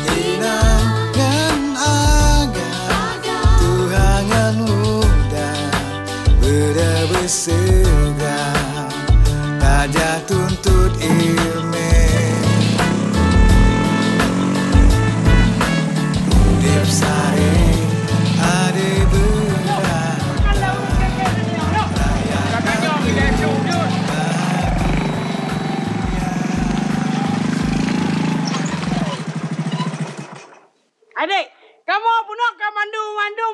Hinangan agar Tuhangan muda bersegera Tajah tuntut ilmu Udip sare ade berada Adik, kamu punok ke mandu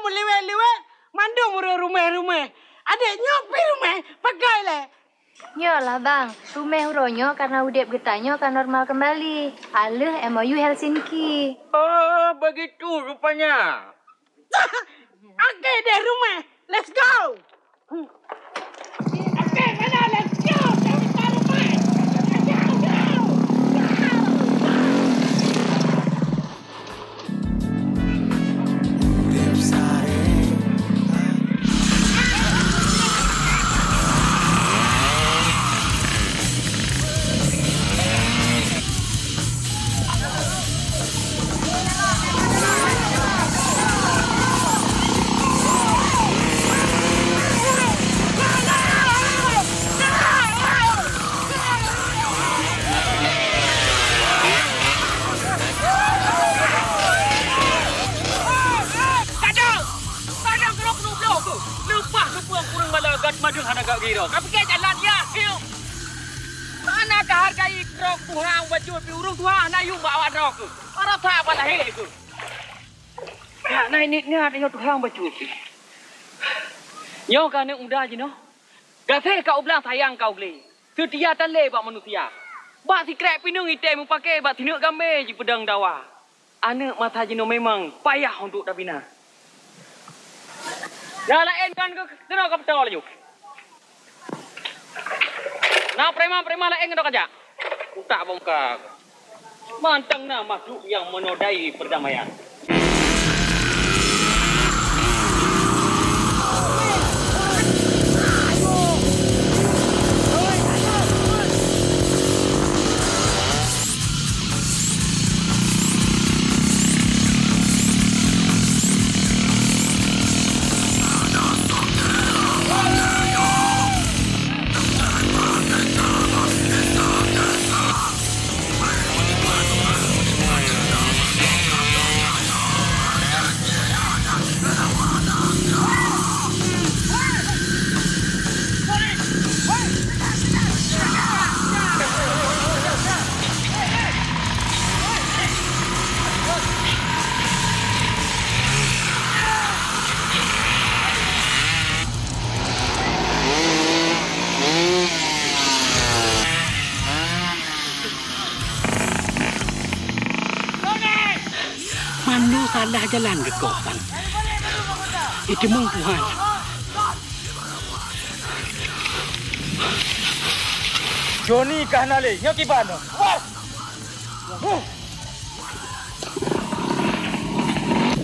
meliwet-liwet, mandu murah rumah-rumah. Adik nyopi rumah, pakai le. Nyolah bang, rumah huronyo karena udep getahnya kan normal kembali. Alih MOU Helsinki. Oh, begitu rupanya. Oke deh rumah, let's go. Oke, mana let's go. Kita rumah. Udip sare Madung hana gak giro. Tapi kayak jalannya, hiu. Mana kehargai krok Tuhan baju piurung Tuhan na yung bawa rok. Para tak apa lah itu. Ya, na ini ada yo Tuhan baju. Yo kan udah aja no. Gafe kau bilang sayang kau beli. Setia tale bak manusia. Bak si krek pinung ite mu pakai bak tinuk game ji pedang dawa. Anak mata jino memang payah untuk dabina. Ya lain kan ke kena ke betul lagi. Nah, prema lain ngendok aja. Tak bongkar. Mantang na makhluk yang menodai perdamaian. Mana salah jalan ke kau, bang? Itu mung Tuhan. Johnny kahnale, nyoki bano.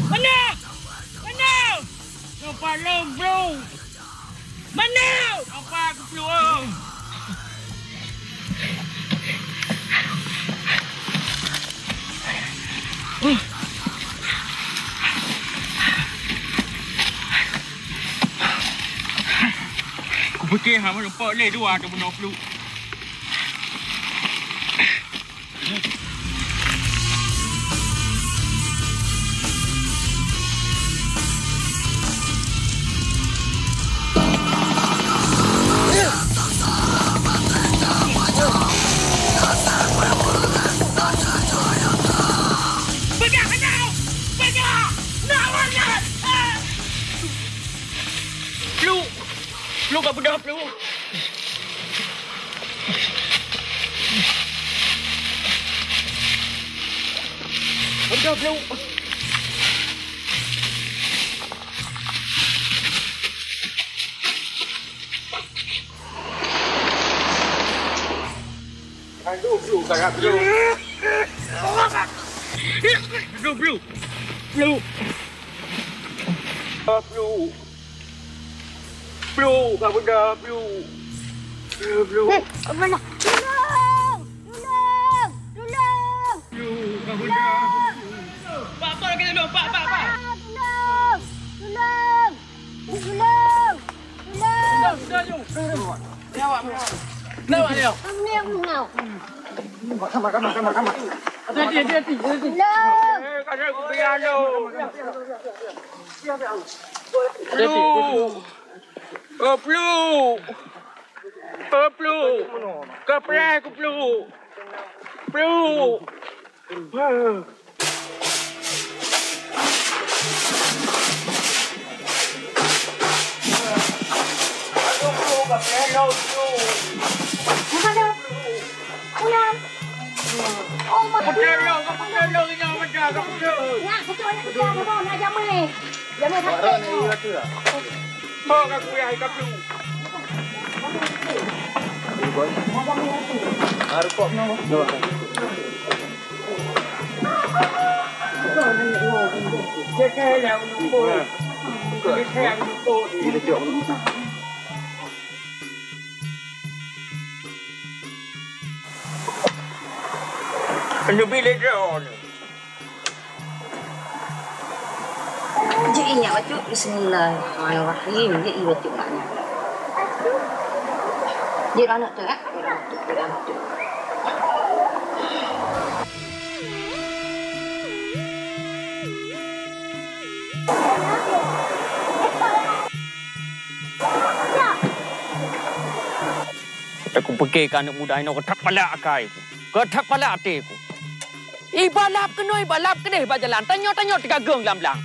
Mana? Nampak long bro. Mana? Nampak aku keluar. Aku fikir hang nampak le dua ada benar flu. Flu kat benar flu. Benar flu. Aduh flu kayak flu. Flu flu. Flu. Flu. Flu, tak benda, flu. Mana? Tolong! Tolong! Tolong! Pak, tolong kita dulu. Pak. Tolong! Tolong! Tolong! Tolong! Lewat dia. Kami yang ngau. Kamar. Hati-hati. Tolong! Kasih aku piano. Peluk. Kepala aku peluk. Pulang. Oh, Peluk ini macam Ya, betul nak kerja apa nak jamai. Jamai sakit. Mak aku yang peluk. Lebih ledron. Dia ingat baca Bismillahirrahmanirrahim. Dia ingat baca makna. Dia anak tu kan? Dia anak tu. Aku pekirkan anak muda ini ketak pala akai ku. Ketak pala hati ku. Ibalap ke deh berjalan. Tanya tiga geng lam-lam.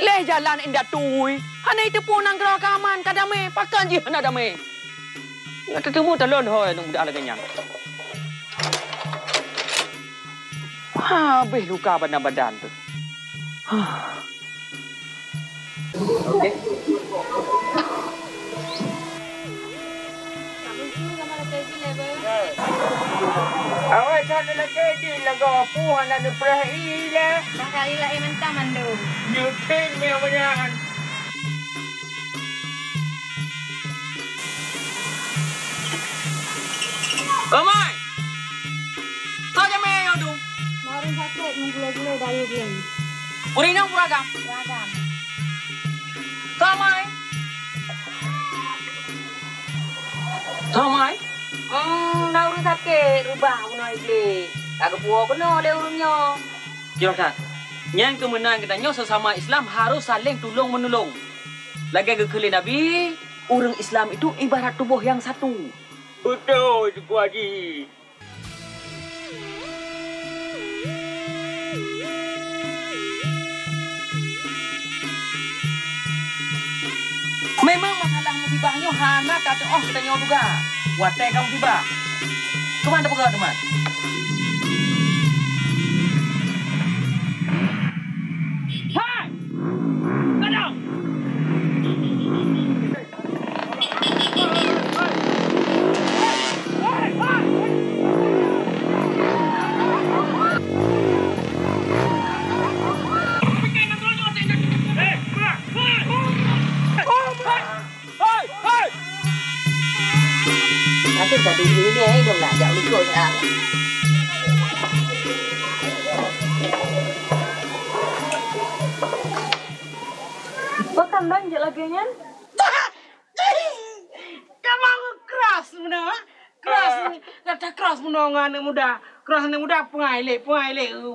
Leh jalan indah tuui. Hana itu pun nang gerakaman kadame. Pakan je hana dame. Ya tetemu talon hoi nung muda lagi nyang. Habis luka badan tu. Okey. Awak sana lagi di lagu puhan ada perahi lah. Kali lah mentah mandu. Yutin mewajan. Omai. Kau jamai yang tu. Marin sakit menggula-gula dayu dia. Urinang puragam. Ragam. Tomai. Dah urung sakit. Rubah guna iblis. Agak puas kena dia urungnya. Juragan. Yang kemenangan katanya sesama Islam harus saling tolong menolong. Lagi ke kali Nabi, orang Islam itu ibarat tubuh yang satu. Betul, Cikgu Haji. Memang masalah musibahnya hana kata katanya juga. Watai kamu tiba. Kemana pergi teman? Hai! Kadang! Nanti tadi ini dia nak jauh ikut sekarang. Bukan banjir lagi kan? Kamu keras muda. Keras muda anak muda. Keras anak muda pengai lek.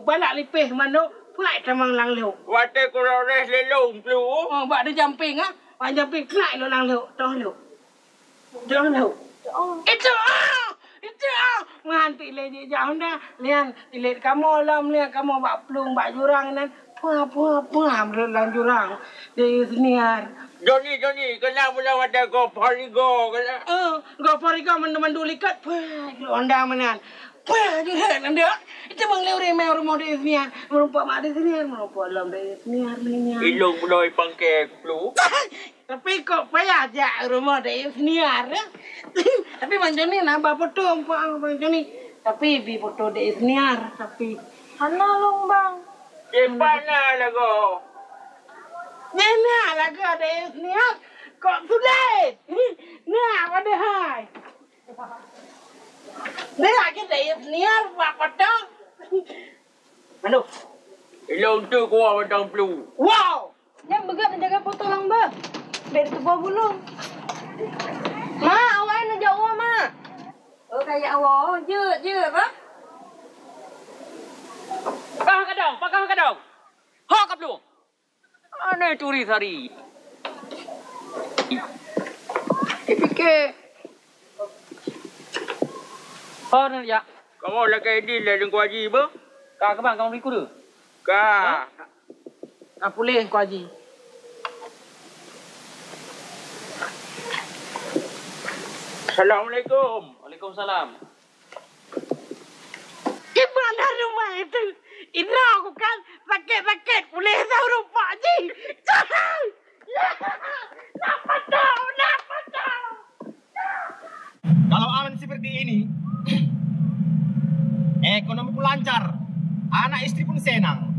Balak lipih mano. Pengai tamang lang leu. Watai kurang res lelong tu. Oh, bak ada jumping ah. Bak jumping pengai lo lang leu. Dah leu. Itu. Ngan pilih je jauh dah. Lian pilih kamu lam lian kamu bak pelung bak jurang nan. Puah lang jurang. Dari seniar. Johnny, kenapa pula watai kau parigo kena? Goporigo mandu likat. Puah, anda manan. Puah, dia nanda. Itu bang leu remeh rumah di seniar. Merumpak mak di seniar, merumpak lam di seniar. Ilung pula pangke flu. Tapi kok payah aja rumah di seniar. Tapi bang Johnny nambah foto bang Johnny. Tapi bi foto di seniar. Tapi Hana long bang. Cepatlah lah kau. Nena lagi ada seniar. kok sulit. Nah, pada hai. Dia kita niar apa dah? Anu. Ilong tu kuah batang pelu. Wow. Yang begat nak jaga foto lang ba? Dari tu buah bulung. Ma, awak nak jauh ma. Oh, kayak awak. Je, apa? Pakah kadang. Ha kap lu. Ane curi sari. Fikir. Ha ni ya. Kamu lagi di ledeng ku haji ba? Ka bang kamu ikut tu. Ka. Tak boleh kau haji. Assalamualaikum. Waalaikumsalam. Gimana rumah itu? Ini aku kan sakit-sakit boleh tahu rumah haji. Napa tahu? Kalau aman seperti ini, ekonomi pun lancar, anak istri pun senang.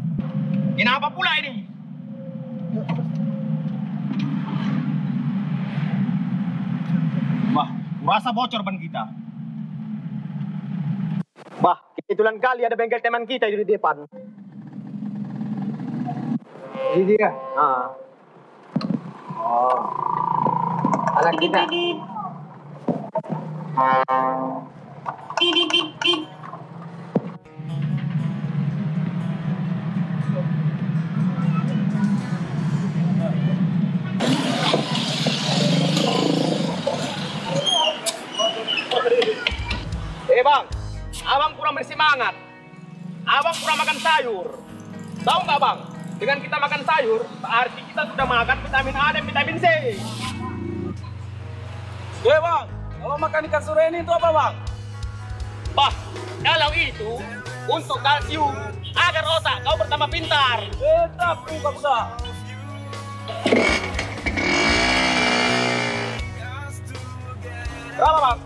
Kenapa pula ini? Wah, kurasa bocor ban kita. Bah, kebetulan kali ada bengkel teman kita di depan. Ini dia. Oh. Anak kita. Bang, abang kurang bersemangat. Abang kurang makan sayur. Tahu nggak bang? Dengan kita makan sayur, berarti kita sudah makan vitamin A dan vitamin C. Bang, kalau makan ikan sore ini itu apa bang? Bah, kalau itu untuk kalsium agar otak kau bertambah pintar. Tetap buka. Berapa bang?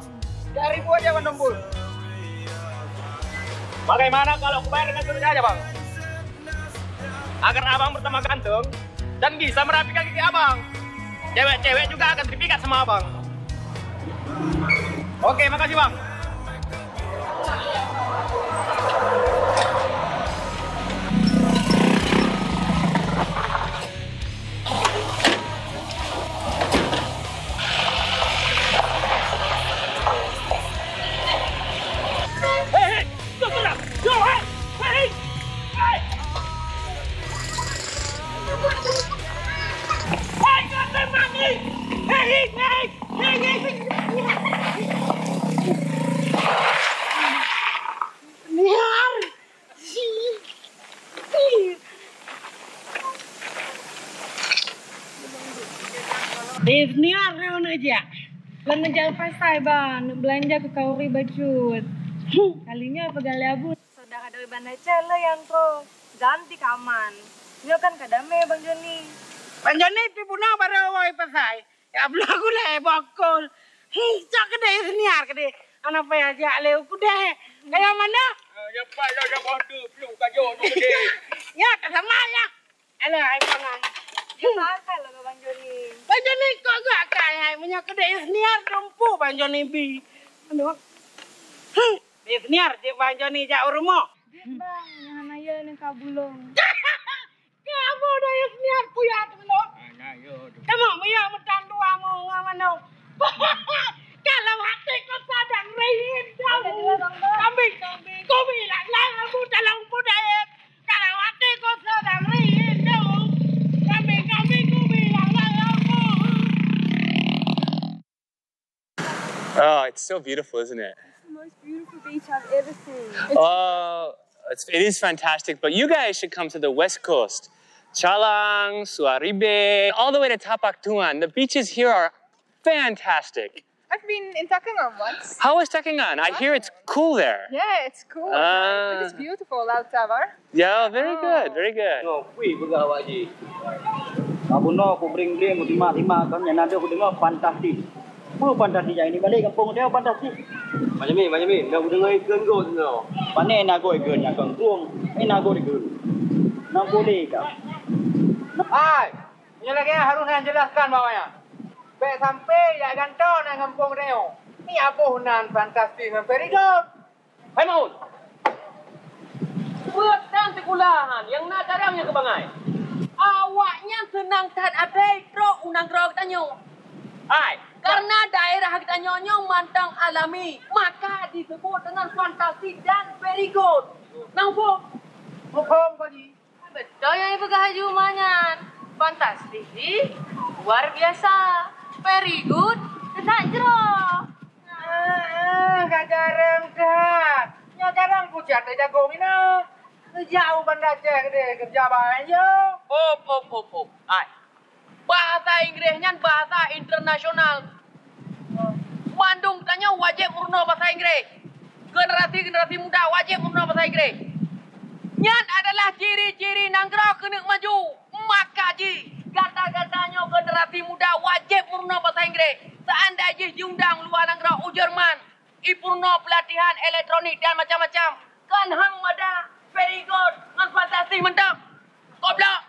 3.000 aja Bang Dembul. Bagaimana kalau aku bayar dengan sendiri aja bang? Agar abang bertambah ganteng dan bisa merapikan gigi abang. Cewek-cewek juga akan terpikat sama abang. Oke, makasih bang. Ini orang aja. Lan ngejauh pasai bang, nak belanja ke kauri bacut. Kalinya pegali abun. Saudara dari bandai cele yang pro. Ganti kaman. Ini kan kadame Bang Joni. Bang Joni pipuna baru awai pasai. Ya belagu le bakul. Cak kedai seniar kedai. Anak payah ajak leu kudai. Kayak mana? Ya pak lo dah bodoh belum kajo tu gede. Ya sama ya. Alah ai pangan. Pakai lah Bang Joni. Bang Joni kok gak kaya punya kedai senior dumpu Bang Joni bi. Aduh. Di senior je Bang Joni jak rumah. Bang, yang naya ni kabulong. Kamu dah senior puya tu lo. Kamu puya mentan dua mu ngamano. Kalau hati kau sadang rehin jauh. Kambing. Kau bilang aku dalam budaya. Kalau hati kau sadang rehin jauh. Kambing kau bilang aku. Oh, it's so beautiful, isn't it? It's the most beautiful beach I've ever seen. Oh, it is fantastic, but you guys should come to the West Coast. Chalang, Suaribe, all the way to Tapak Tuan. The beaches here are fantastic. I've been in Takengon once. How is Takengon? I hear it's cool there. Yeah, it's cool. It is beautiful out there. Yeah, very good, very good. No, kui pegawai je. Abu no aku bring-bring aku terima kan yang ada aku dengar fantastik. Apa fantastik yang ini balik kampung dia fantastik. Macam ni, nak dengar ikan go tu. Panen nak go ikan yang kangkung, nak go ikan. Nak boleh ke? Hai, ini lagi Harun yang jelaskan bawahnya. Baik sampai ya gantong nang kampung Reo. Ni apa hunan fantastis very good. Hai Maud. Buat dan sekulahan yang nak caranya ke bangai. Awaknya senang tan adai tro unang grog tanyo. Hai. Karena daerah kita nyonyong mantang alami, maka disebut dengan fantasi dan very good. Nampak? Hukum kau ji. Betul yang Ibu Kahaju manyan. Fantastis, luar biasa. Very good, ketak jeruk. Kajarang dah. Nya jarang pucat dah jago mina. Jauh bandar kerja baik je. Hai. Bahasa Inggrisnya bahasa internasional. Bandung tanya wajib murno bahasa Inggris. Generasi muda wajib murno bahasa Inggris. Nyan adalah ciri-ciri nanggrau kena maju. Maka ji, kata-katanya generasi muda wajib murno bahasa Inggris. Seandainya diundang luar nanggrau Jerman, ipurno pelatihan elektronik dan macam-macam. Kan hang ada very good, ngan fantasi mantap. Goblok.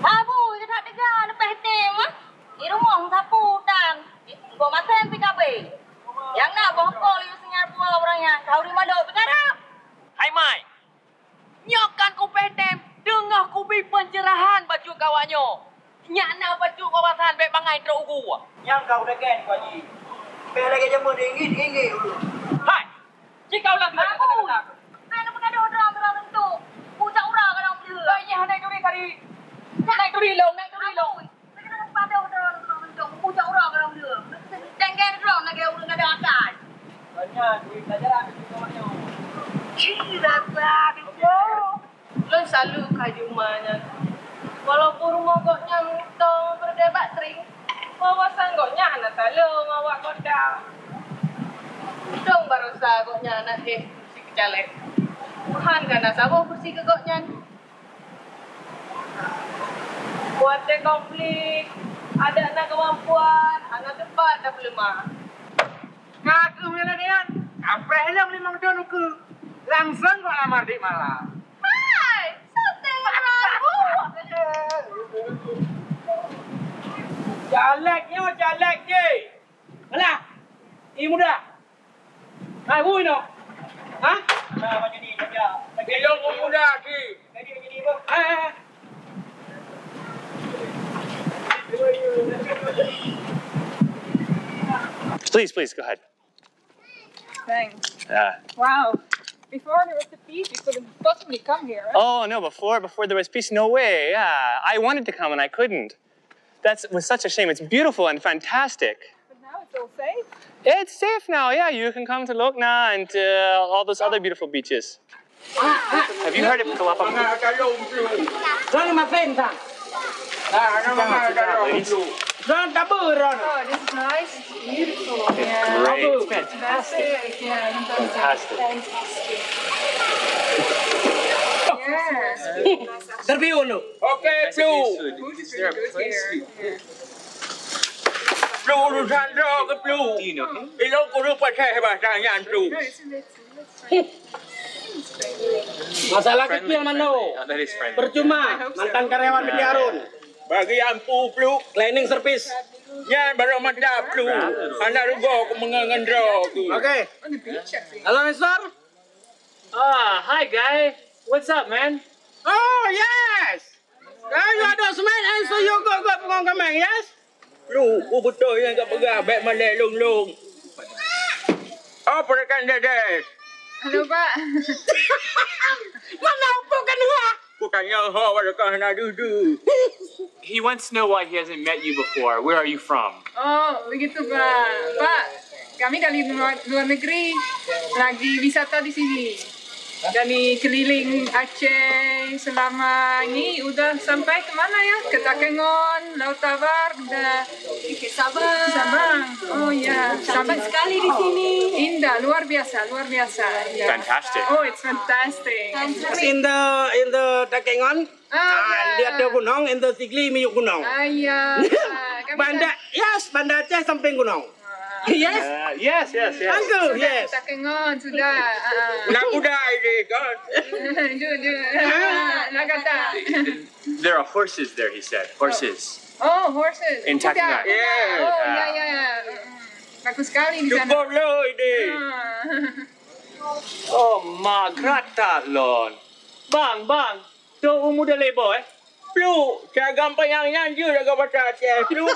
Abu, kita dengar lepas tema. Di rumah sapu dan gua makan PKB. Yang nak bongkol itu Singapura orangnya. Kau di mana bergarap? Hai Mai. Nyokan ku pedem, dengar ku bi pencerahan baju kawannya. Nyak nak baju kawasan baik bangai terugu. Yang kau dah kan kau ji. Baik lagi jemput ringgit dulu. Hai. Jika ulang Abu. Saya nak bergaduh orang tentu. Pucak orang kalau dia. Baiknya naik duri kari. Naik duri long. Saya nak pada orang tentu. Pucak orang kalau dia. Tenggen orang nak dia orang ada akal. Banyak duit pelajaran di sekolahnya. Lo selalu kajumanya. Walaupun rumah koknya ngutang berdebat tering, wawasan koknya anak talung awak kodang. Dong barusa koknya anak kursi kecalek. Tuhan kan sabar kursi ke koknya. Buat konflik, ada anak kemampuan, anak tempat dah pelemah. Ngaku mana dia? Apa yang limang tahun ke? Langsung kau lamar di malam. Hai, something rabu. Jalek je. Alah. Ini muda. Hai hui no. Ha? Nah, macam ni saja. Belum muda ki. Jadi apa? Please, go ahead. Thanks. Yeah. Wow. Before there was the peace, you couldn't possibly come here, right? Oh, no, before there was peace, no way, yeah. I wanted to come and I couldn't. That was such a shame. It's beautiful and fantastic. But now it's all safe. It's safe now, yeah. You can come to Lokna and all those other beautiful beaches. Have you heard of Kalapam? Jangan maafin tak? Jangan tabur orang. Oh, this is nice. Beautiful. It's great. It's fantastic. Fantastic. Yeah, Fantastic. Yes. Terbiun lu. Okey, Blue. Is there a place Blue urusan dah ke Blue. Do you know him? Elok kau lupa saya bahasa yang Blue. Masalah Friendly, kecil mana? friendly. That is friendly. Percuma mantan karyawan Media Arun. Bagi ampu Blue. Cleaning service. Yan baru mata Blue. Anak rugo aku mengangendra tu. Okay. on the beach, I think. Hello, Mister. Hi, guy. What's up, man? Oh, yes. You ada semen and so you go pengong kemang, yes? Blue, aku betul yang kat pegang beg mana long. Apa rekan Dedes? Hello, Pak. Mana bukan dua? Aku tanya ha rekan nak dudu. He wants to know why he hasn't met you before. Where are you from? Oh, begitu, Pak. Pak, kami dari luar negeri lagi wisata di sini. Dari keliling Aceh selama ini udah sampai kemana ya? Ke Takengon, Laut Tawar, udah ke Sabang. Oh ya, sampai sekali di sini. Indah, luar biasa. Ya. Fantastic. Oh, it's fantastic. In the Takengon, dia ada gunung, in the Sigli Miyuk gunung. Iya. Banda Aceh samping gunung. Yes. Yes. Uncle, yes. Takengon sudah. Nak budai dia kan. Nak kata. There are horses there, he said. Horses. Oh, horses. In Kuda. Tacna. Yeah. Oh, ya. Bagus sekali di sana. Cukup loh ini. Oh, magrata lon. Bang. Tu umur dah lebo Flu, cakap gampang yang je jaga bahasa Aceh. Flu.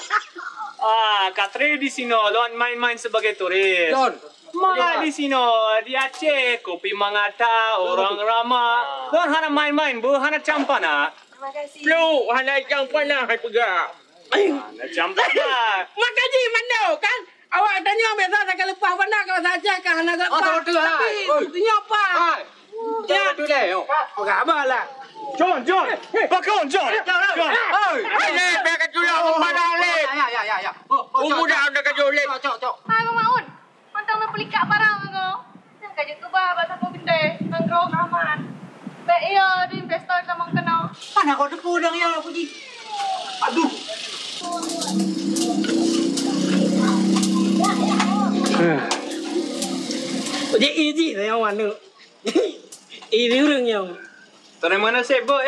Katri di sini lon main-main sebagai turis. Don. Mga di sini di Aceh, kopi mangata, orang ramah. Lon hana main-main, bu hana campana. Terima kasih. Flu, hanya yang panah pegak. Hana campana. Makaji mana kan? Awak tanya biasa tak lepas mana kalau saja kan nak lepas. Tapi tanya apa? Ya, tu deh. Enggak malah. John. Bakon, John. Ini pakai tulang padang leh. Ya. Umur dah ada kajoleh. Cok. Hai, Mama Un. Pantang nak pelikak barang aku. Jangan kajak tu bah, bahasa kau binte. Nangkau aman. Baik ya, di investor sama kenal. Mana kau depu dong yang aku di. Aduh. Jadi easy lah yang mana. Ini orangnya. Dari mana sibuk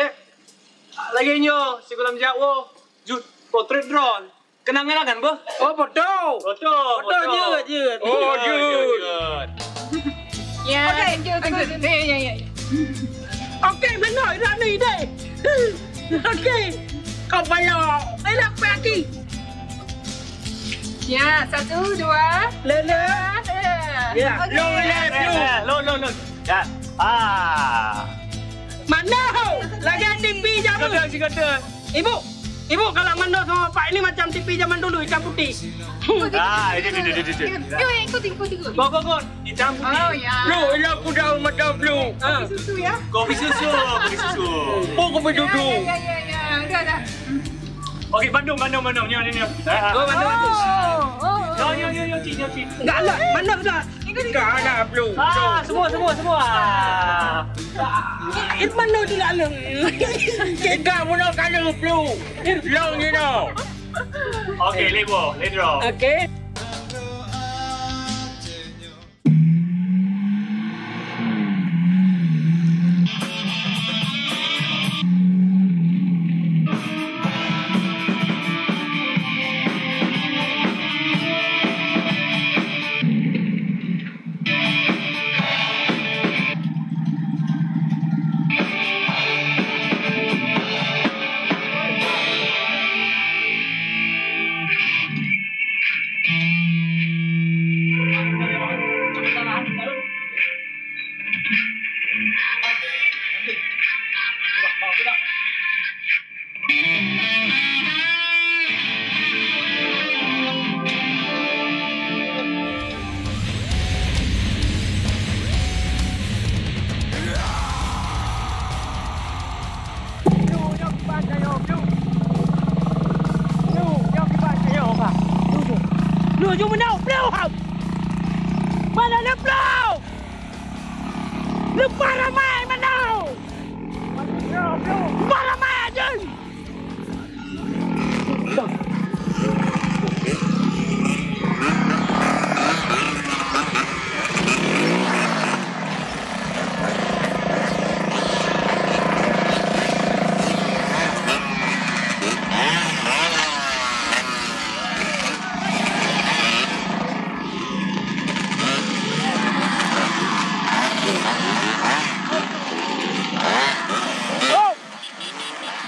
Lagi nyo, si Kulam Jawa. Jut, potret drone. Kenangan kan, bu? Oh, betul. Betul je. Oh, Jud. Ya, lanjut. Ya. Okey, benar dah ni deh. Okey. Kau payah. Elak pergi. Ya, 1, 2. Lele. Ya. Long left, long. Ya. Mana? Lagi TV zaman. Si kata. Ibu kalau mando sama Pak ini macam TV zaman dulu hitam putih. Ini. Ikut. Go. Hitam putih. Oh, ya. Flu, ini aku dah macam flu. Susu ya? Kopi susu. Oh, kopi dudu. Ya. Udah. Okey, Bandung. Nyo. Oh, Bandung. Nyo, Cik. Enggak lah, mana dah. Tak ada flu. Semua. Itu mana tu lah long. Kita mula kena flu. Long you know. Okey, lebo. Ledro. Okey. Lu jom menau, blow hau. Mana le blow? Lepas ramai menau. Lepas ramai aja.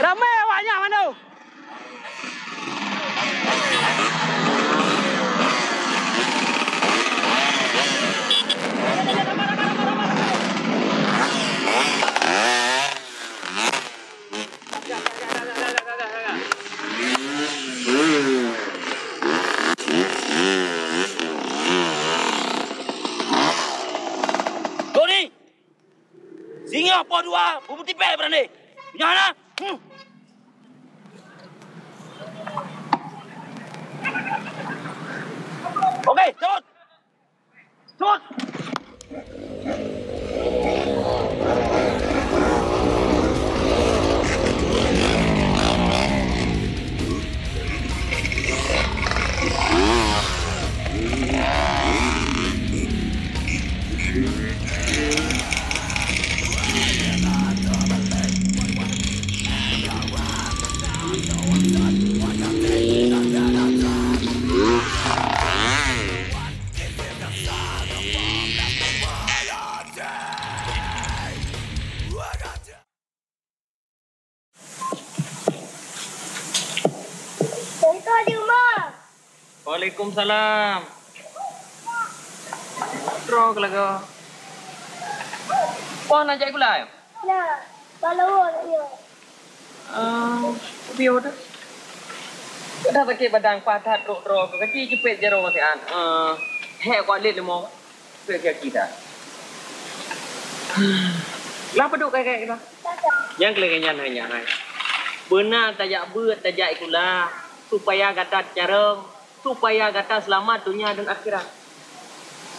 Ramai awaknya mana? Tony! Singa apa dua? Bumbu tipek berani. Nyana? Okey, cut. What Waalaikumsalam. Drog laga. Kau nak jadi gula ya? Nah, kalau ya. Biar dah. Dah pakai badang padat drog kecil cepet jero masih an. Hek kau lihat lemong. Pergi kita. Lapa duk kayak kita? Yang kelegenyan hanya hai. Benar tajak buat tajak itulah supaya kata careng, supaya kata selamat dunia dan akhirat.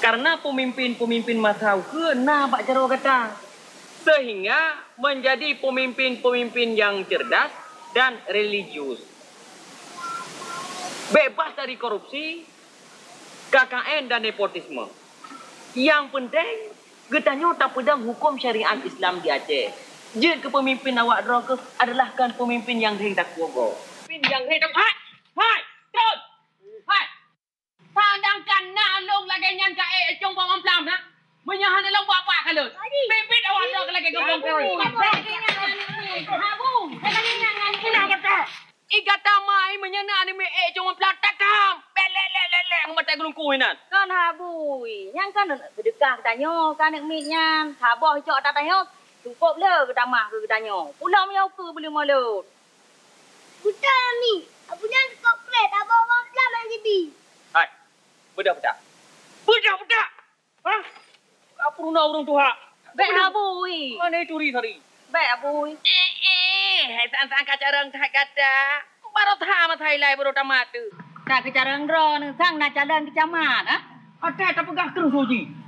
Karena pemimpin-pemimpin masa kena bak cara kata. Sehingga menjadi pemimpin-pemimpin yang cerdas dan religius. Bebas dari korupsi, KKN dan nepotisme. Yang penting, getanya tak pedang hukum syariat Islam di Aceh. Jid kepemimpin awak droga adalah kan pemimpin yang hendak kuogo. Pemimpin yang hendak hai, terus. Hai. Tandangkan nak long lagi nyan ka cong pam plam na. Menyahan long bapak kalau. Pemimpin awak droga lagi gembong koi. Habu, jangan kenapa? Igata mai menyana ni me cong plam takam. Lele mata gulung kuinan. Kan habu, yang kan sedekah katanya kan nek mitnya. Habah cok tatanya. Cukup le kita mah ke katanya. Pulang yang ke boleh malu. Bukan ni. Abunya koplet, abang orang pelan lagi di. Hai. Budak. Hah? Apa runa urung tuha? Baik habui. Mana curi tadi? Baik habui. Hai sang kacarang tak kata. Baru tha mathai lai baru tamat tu. Tak kecarang dro nang sang nak jalan kecamat ah. Ada tak pegah terus uji.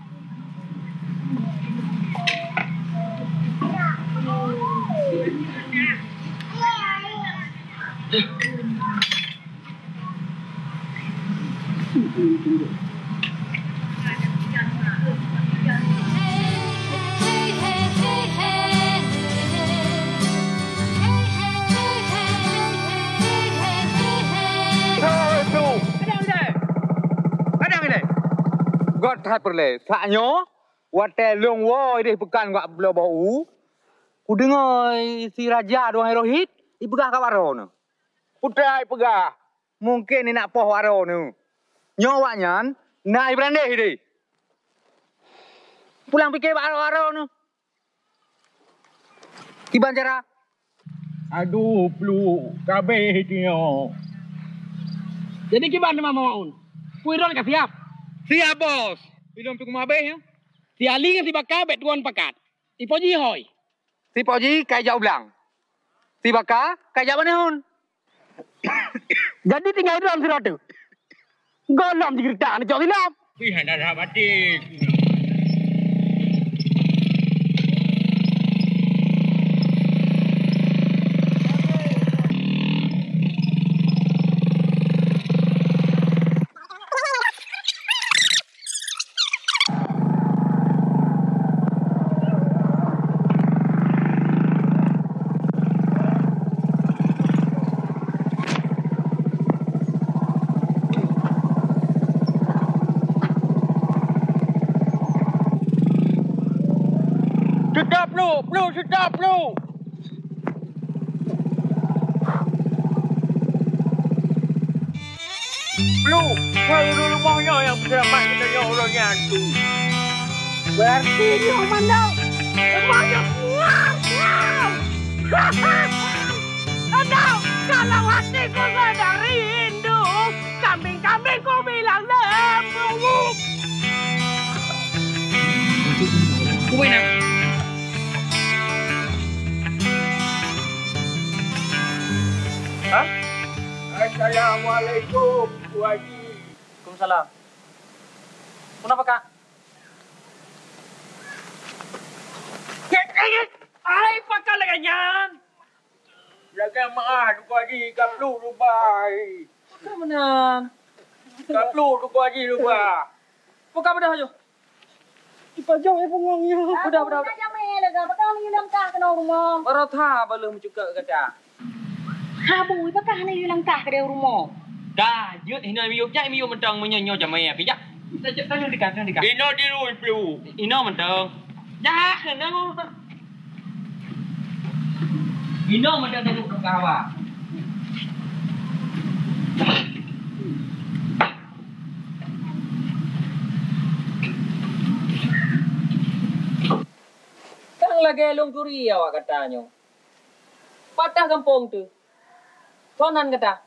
God hat perle. Saknyo wate long wo ide pekan gak belo bau. Ku dengar si raja doang Rohit, i pegah kat waro nu. Putai pegah. Mungkin ni nak poh waro nu. Nyawaknya nak i berandeh ide. Pulang fikir waro nu. Kiban cara? Aduh, pelu kabeh dia. Jadi kiban mama maun. Puiron ka siap. Siap bos. Belum tu kumabeh ya. Si Ali dengan si Baka bet tuan pakat. Si Poji hoi. Si Poji kai jauh belang. Si Baka kai jauh manehun. Jadi tinggal itu dalam si rotu. Golom cerita ni jauh silap. Pihan dah mati. Stop lu. Lu, kalau dulu maunya yang selamat kita orangnya tu. Berarti dia mandau. Semuanya keluar. Andau, kalau hatiku sedang rindu, kambing-kambingku bilang lembu. Kuih nak. Assalamualaikum, Haji. Waalaikumsalam. Kenapa, Kak? Ai, pakal lagi nyan. Laga maah tu Haji, kaplu rubai. Bukan benar. Kaplu tu Haji rubai. Bukan benar aja. Dipajang ya pungungnya. Udah. Jamai lega, bakal ni langkah kena rumah. Baratha belum juga kata. Habu, bakal ni langkah ke rumah. Dah, jut hina miyuk jai miyuk mentang menyonyo jamai apa jak. Tanya dekat. Ino di lui plu. Ino mentang. Dah, kena ngomong. Ino mentang duduk ke kawah. lagi long curi awak katanya. Patah kampung tu. Sonan kata.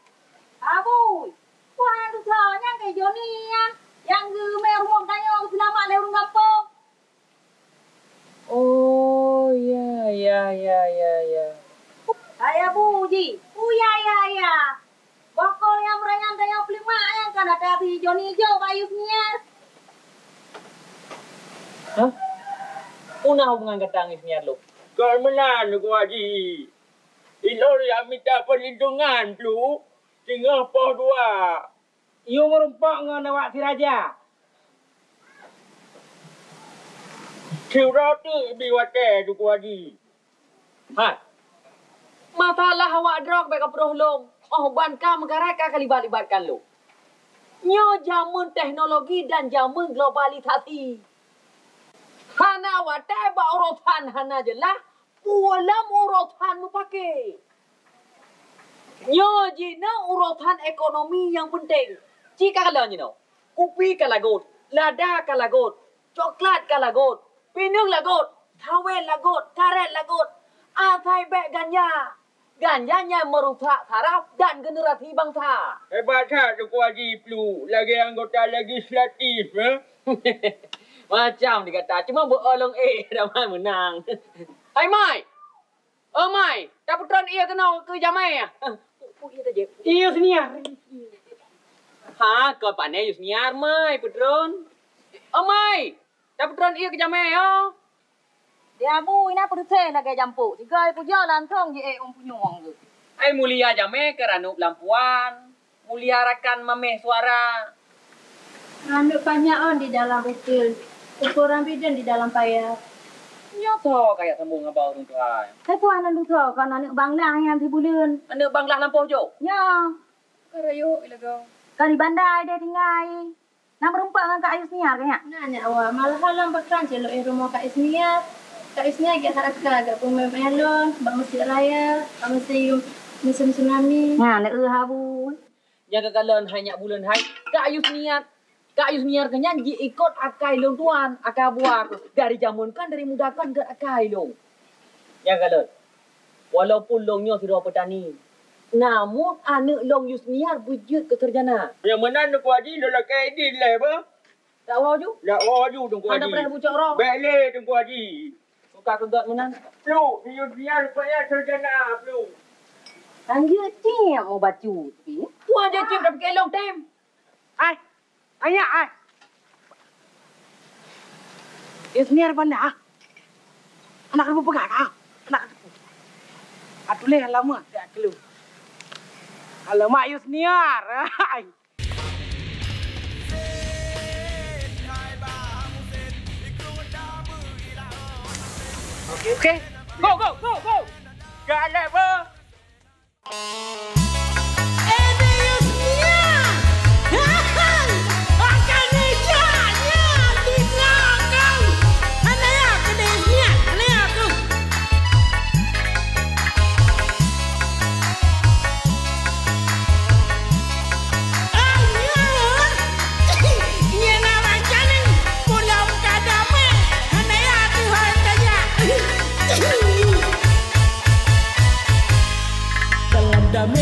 Abu, wah tu soalnya kayak Joni yang gemer rumah tanya selama lewat kampung. Oh ya. Ayah Buji, ya. Bokol yang merayang tanya pelima yang kan ada di Joni hijau kayunya. Hah? Punah hubungan ketangis niat lo. Kau menan aku haji. Ilor yang minta perlindungan tu. Tinggal poh dua. Iyo merumpak dengan awak si Raja. Kira tu biwate tu aku haji. Ha. Masalah awak drog baik keperuh long. Oh banka mengarahkan kalibat-libatkan lo. Nyo zaman teknologi dan zaman globalisasi. Hana awak teba urutan hana jelah. Ulam urutan mu pakai. Nyo jina urutan ekonomi yang penting. Jika kalau you kopi kalagot, lada kalagot, coklat kalagot, pinung lagot, tawel lagot, karet lagot, atai bek ganja. Ganjanya merusak saraf dan generasi bangsa. Hebat tak tu aku haji Plu. Lagi anggota legislatif. Macam dikata, cuma berolong ramai menang. Hai Mai. Oh Mai, tak putran ia kenal ke Jamai ya? Iyo senior. Ha, kau pandai you senior Mai putran. Oh Mai, tak putran ia ke Jamai ya? Dia Abu ini apa tu lagi jampu. Jika ibu jalan tong je punyong tu. Ai mulia Jamai kerana lampuan. Mulia rakan mameh suara. Randuk banyak di dalam betul. Ukuran bidan di dalam payah. Nyoto kayak sambung ngabau tu tuan. Saya puan lalu tu kan anak banglah yang 3 bulan. Anak banglah lampu jo. Ya. Karayo ilago. Kali bandai dia tinggal. Nak berempat dengan Kak Ayus Niar kan? Nanya awak malah halam bakran celok rumah Kak Isniar. Kak Isniar agak haraka agak pemelon, bang Masjid Raya, bang Museum Tsunami. Nah, nak habu. Yang kekalan hanya bulan hai. Kak Ayus Niar kenyang ikut akai long tuan, akai buat dari zaman kan dari muda kan ke akai long. Yang kekalan. Walaupun longnya sudah petani, namun anak long Ayus Niar wujud keserjana. Yang mana aku haji dah kai din lah apa? Tak waju? Tak waju tu aku haji. Anda pernah bucak roh? Balik tu aku haji. Suka kegat menang. Plu, biar supaya sarjana Plu. Lanjut cip mau bacu tapi. Puan je cip dah pakai long time. Ayah. Iyo senior mana? Anak lu pegang ah. Anak lu. Atuleh lama tak kelu. Alamak iyo senior. Okay. Go. Galak apa? Dalam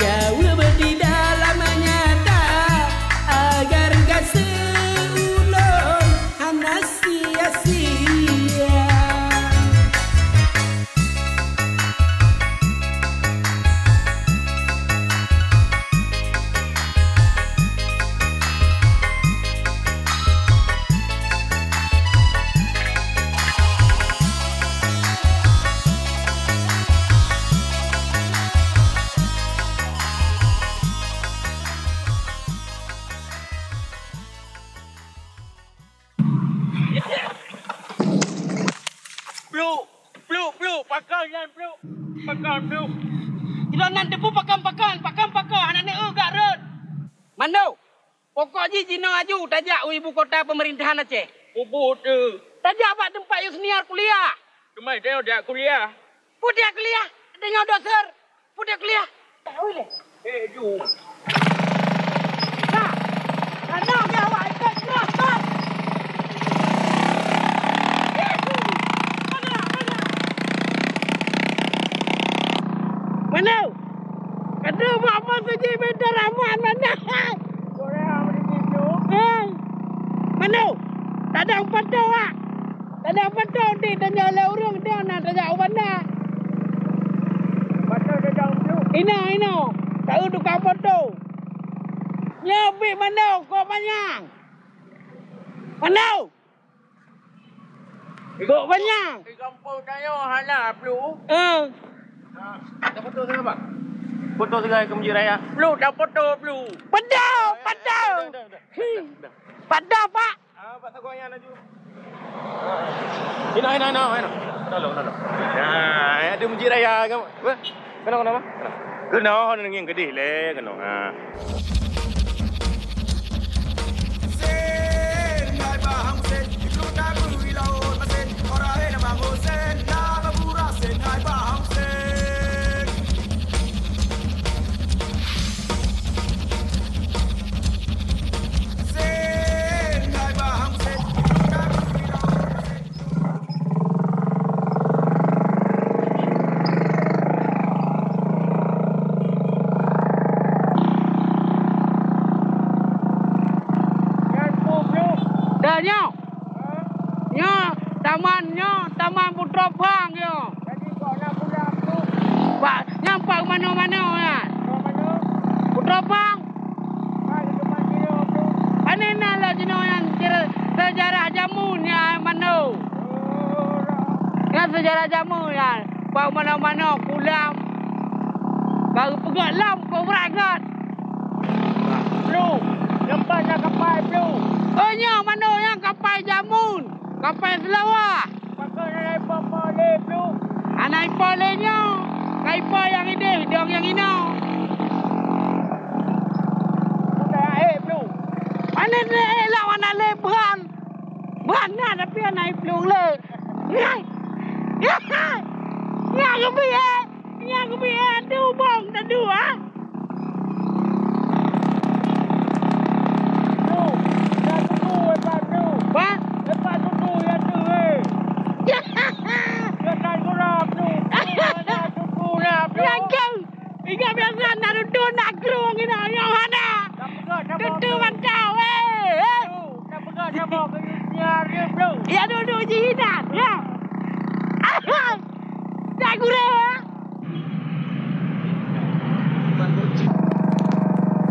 jauh di dalam nyata agar gak seulon hana sia-sia. Pakal, Ila nanti pun pakam, anak ni gak rut. Mano, pokoknya Cina aju tajak ibu kota pemerintahan Aceh. Bubut tu. Tajak apa tempat Yusniar kuliah. Cuma dia udah kuliah. Pudia kuliah, dengan doser. Pudia kuliah. Tahu le. Ju. Nah, mana dia awak ikut stop. Mana? Kata apa saja benda ramuan mana? Korea begitu. Mana? Tak ada patau ah. Tak ada patau di tanya le urang dia nak tanya mana. Patau dia jauh tu. Ino. Tahu tukang patau. Nyabi mana kau banyak? Mana? Kau banyak. Di kampung saya hana perlu. Ada foto saya bang? Foto saya ke Masjid Raya. Belum, dah foto belum. Padau. Padau pak. Pak Sagoyan laju. Ino. Tolong. Nah, ada Masjid Raya ke? Kenapa? Kenapa orang yang gede le, kenapa? Sen ngai bahang sen ikut dagu ilaut masen orang hena bango sen nama pura sen ngai bahang sen. Taman Putra Pang yo. Jadi kau nak pulang tu. Pak, nampak mana-mana ya. Mana? Putra Pang. Ke mana tu? Anena lah Cina yang sejarah jamun ya mana? Yang sejarah jamun ya. Pak mana-mana pulang. Baru pegak lam kau beragat. Blue. Nampaknya kapal blue. Oh nya mana yang kapal jamun? Kapal selawah. Anak ipolenya, kaipa yang ini, dia yang ini. Sudah belum. Anak lawan anak beran, beran tapi anak belum le. Ya, kebiaya, tu bang, dah dua. Tu, dah tunggu lepas tu. Apa? Lepas tunggu ya tu. Jangan kurang tu. Ada tunggu lah tu. Yang Iga biasa nak duduk nak kerung ini yang ada. Duduk macam nak pegang sama ke Yusniar dia bro. Ya duduk jinak ya. Tak kurang.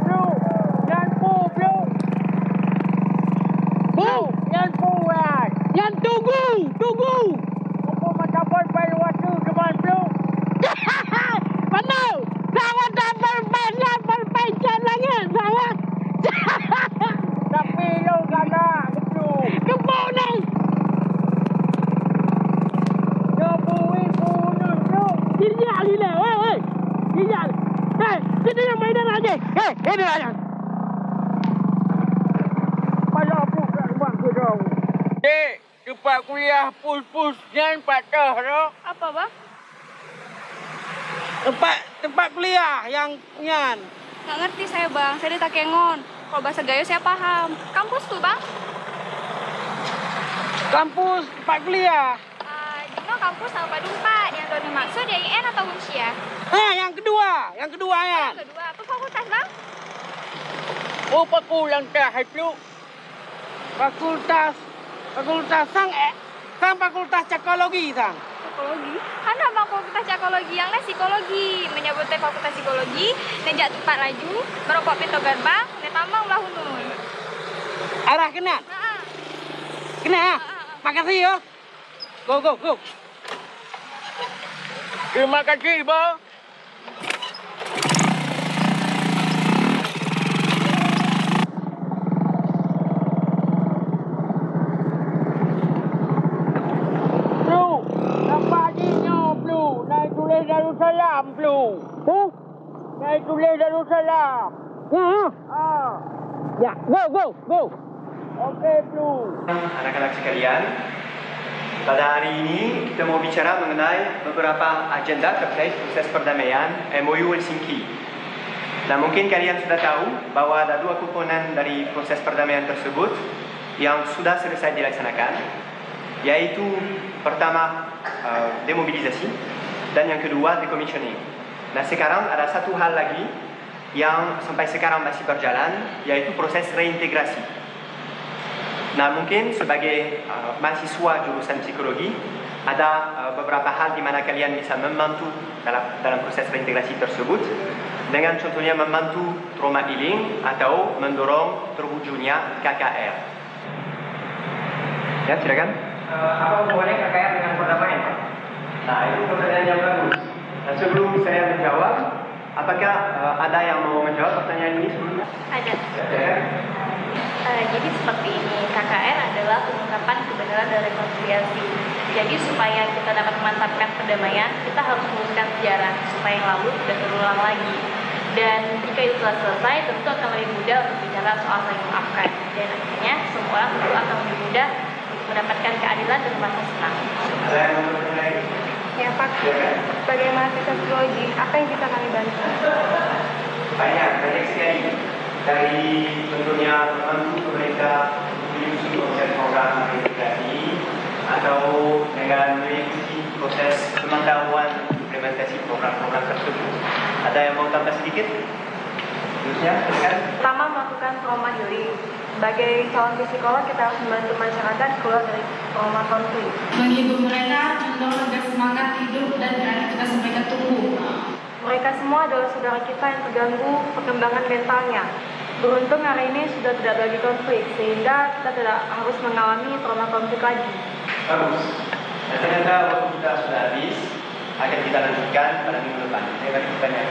Bro, yang pu bro. Bu, yang pu ah. Yang tunggu. Apa macam baru waktu depan bro. Mana? Saya dah berbaik jalannya saya. Tapi lo kena betul. Kebau ni. Kebui punun bro. Dia ali le, oi. Dia. Kita yang mainan aja. Ini aja. Pada apa buat ke dong? Dek, cepat kuliah pus jangan patah dah. Apa bang? Tempat kuliah yang nyan. Nggak ngerti saya bang, saya di Takengon. Kalau bahasa Gayo saya paham. Kampus tuh bang? Kampus tempat kuliah. Jino kampus sama Pak Dumpa yang Tony maksud IN atau Unsia? Yang kedua ya. Yang kedua, apa fakultas bang? Oh, pakulang tahay plu. Fakultas sang fakultas psikologi sang. Psikologi? Kan bang fakultas psikologi yang lain psikologi. Menyebutnya fakultas psikologi, nejak tempat laju, merokok pintu gerbang, netambang belah hunun. Arah kena? Kena? Makasih ya. Go. Terima kasih, Bang. Blu, nampaknya Blu, naik tulis Darussalam, Blu. Naik tulis Darussalam. Ya, go. Oke, Blu. Anak-anak sekalian, pada hari ini kita mau bicara mengenai beberapa agenda terkait proses perdamaian MOU Helsinki. Nah, mungkin kalian sudah tahu bahwa ada dua komponen dari proses perdamaian tersebut yang sudah selesai dilaksanakan, yaitu pertama demobilisasi dan yang kedua decommissioning. Nah, sekarang ada satu hal lagi yang sampai sekarang masih berjalan, yaitu proses reintegrasi. Nah, mungkin sebagai mahasiswa jurusan psikologi, ada beberapa hal di mana kalian bisa membantu dalam proses reintegrasi tersebut, dengan contohnya membantu trauma healing atau mendorong terwujudnya KKR. Ya, silakan. Apa hubungannya KKR dengan perdamaian? Nah, itu pertanyaan yang bagus. Nah, sebelum saya menjawab, apakah ada yang mau menjawab pertanyaan ini sebelumnya? Ada. Jadi seperti ini, KKR adalah pengungkapan kebenaran dan rekonsiliasi. Jadi supaya kita dapat memantapkan perdamaian, kita harus meluruskan sejarah supaya yang lalu tidak terulang lagi. Dan jika itu telah selesai, tentu akan lebih mudah untuk bicara soal saling memaafkan. Dan akhirnya semua orang tentu akan lebih mudah untuk mendapatkan keadilan dan merasa senang. Ya Pak, sebagai mahasiswa psikologi, apa yang bisa kami bantu? Banyak sekali. Dari tentunya membantu mereka mengikuti proses program reintegrasi atau dengan mengikuti proses pemantauan implementasi program-program tersebut. Ada yang mau tambah sedikit? Terusnya, silakan. Pertama, melakukan trauma healing. Sebagai calon psikolog, kita harus membantu masyarakat keluar dari trauma konflik. Menghibur mereka, mendorong agar semangat hidup dan kreativitas mereka tumbuh. Mereka semua adalah saudara kita yang terganggu perkembangan mentalnya. Beruntung hari ini sudah tidak lagi konflik, sehingga kita tidak harus mengalami trauma konflik lagi. Bagus. Dan ternyata waktu kita sudah habis, akan kita lanjutkan pada minggu depan. Terima kasih banyak.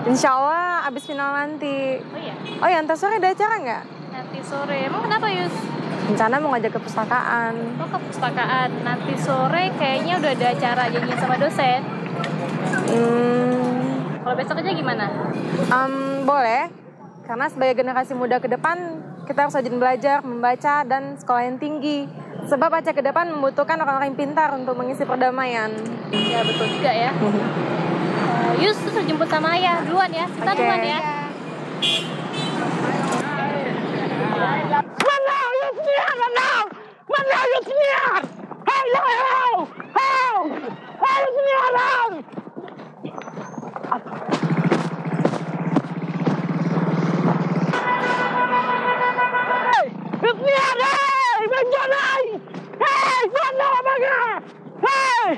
Insya Allah abis final nanti. Oh iya? Oh ya, ntar sore ada acara nggak? Nanti sore, emang kenapa Yus? Rencana mau ngajak ke perpustakaan. Oh, ke perpustakaan. Nanti sore kayaknya udah ada acara janjian sama dosen. Kalau besok aja gimana? Boleh. Karena sebagai generasi muda ke depan, kita harus rajin belajar, membaca, dan sekolah yang tinggi. Sebab Aceh ke depan membutuhkan orang-orang yang pintar untuk mengisi perdamaian. Ya, betul juga ya. Yus, terus jemput sama ayah duluan ya. Kita duluan ya. Mana Yusnia? Mana Yusnia? Hello. Yusnia. Hey, Yusnia deh, menjalai. Hey, mana baga? Hey.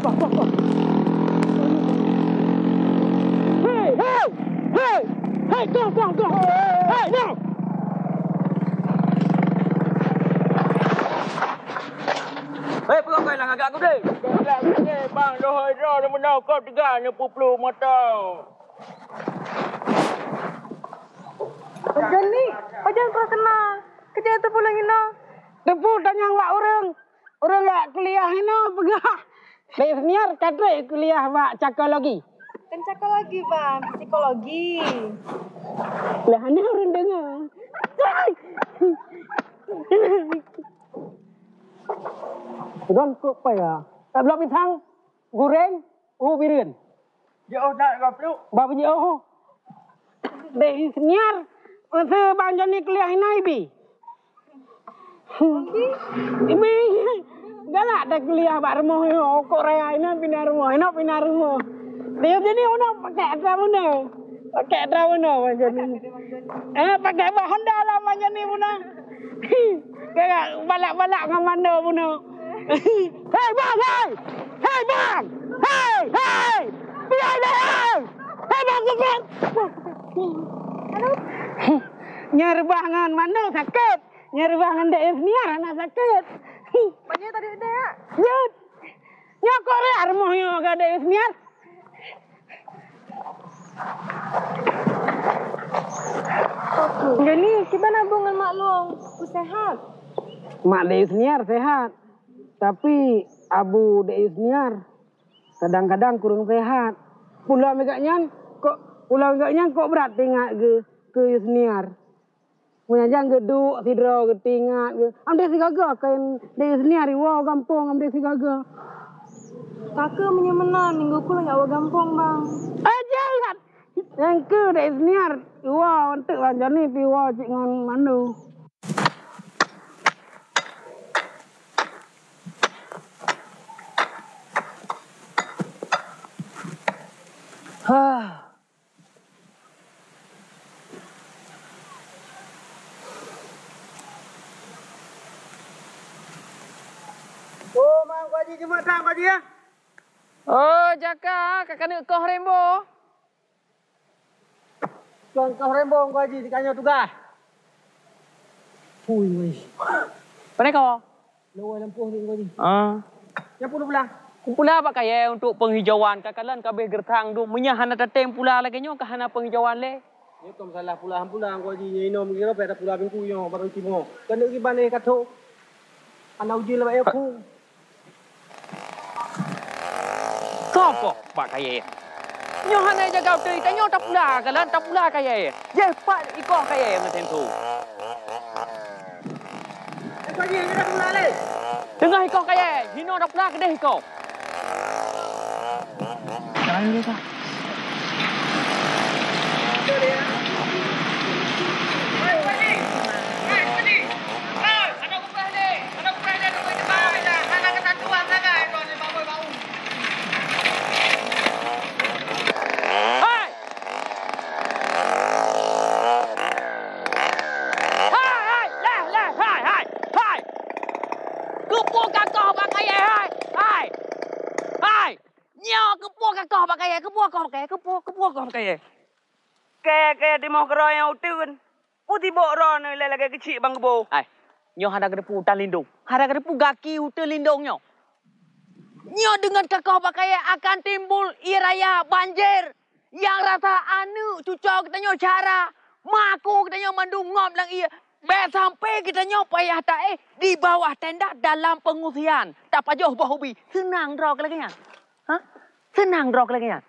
Bang. Hey! Hey, go! Hey, now! Hey, pegang dah agak aku deh. Bang, dah hidro dah menau kau 3 puluh motor. Macam ni, macam kau kena. Kerja tu pulang ino. Tepu tanya wak orang. Orang lak kuliah ino pegah. Dari senior kadre kuliah wak psikologi. Kan cakap lagi bang, psikologi. Lah ana orang dengar. Don kok pa ya. Tak belum pisang. Goreng, birin. Jauh tak kau peluk. Ba jauh. Dari senior masa bang Joni kuliah ini bi. Ibi. Galak dah kuliah bak rumah yo. Korea ini pindah rumah. Dia jadi orang pakai mana? Pakai mana macam ni? Pakai Honda lah macam ni puna. Kayak balak-balak dengan mana puna. Hei bang, hei! Hei bang! Hei! Biar dah! Hei bang, sakit! Nyerbah dengan mana sakit? Nyerbah dengan DF ni anak sakit. Banyak tadi ada ya? Jut! Nyokok rea rumah yang ada DF ni. Jadi, kita nabung dengan Mak Long. Aku sehat. Mak Deus Niar sehat. Tapi Abu Deus Niar kadang-kadang kurang sehat. Pulau megaknya kok berat tinggal ke Deus Niar. Punya jang geduk sidro ketingat ke. Amde sigaga kain Deus Niar iwo gampong amde sigaga. Kakak menyemenan minggu pulang awak gampong bang. Jangan. Yang ke Deus Niar iwo untuk lanjani piwo cik ngan mandu. Oh, mak kau haji cuma tak kau haji ya? Oh, Jaka, kakak nak kau rembo. Tuan kau rembo kau haji dikanya tugas. Hui, wei. Mana kau? Lawai lampuh ni kau haji. Yang puluh belah. Pula apa kaya untuk penghijauan kakalan kabeh gertang du menyahana tateng pula lagi nyo kahana penghijauan le. Ni tu masalah pula kau haji nyinom kira pada pula bingku yo baru timo. Kena pergi bane kato. Ana uji lah aku. Kau pak kaya. Nyo hana jaga tei tanyo tak pula kalan tak pula kaya. Je pak iko kaya ngaten tu. Kau haji ni dah pula le. Tengah iko kaya, hino tak pula kedeh iko. Jangan lupa. Kayak di mau kerja yang utun. Putih bokron ni lagi kecil bang kebo. Ai, nyo hada kedepu hutan lindung. Hada kedepu gaki hutan lindung nyo. Nyo dengan kakau pakai akan timbul iraya banjir. Yang rasa anu cucau kita nyo cara. Maku kita nyo mandung ngom lang iya. Sampai kita nyo payah tak di bawah tenda dalam pengungsian. Tak pajoh bahubi. Senang drog lagi kan? Hah? Senang drog lagi kan?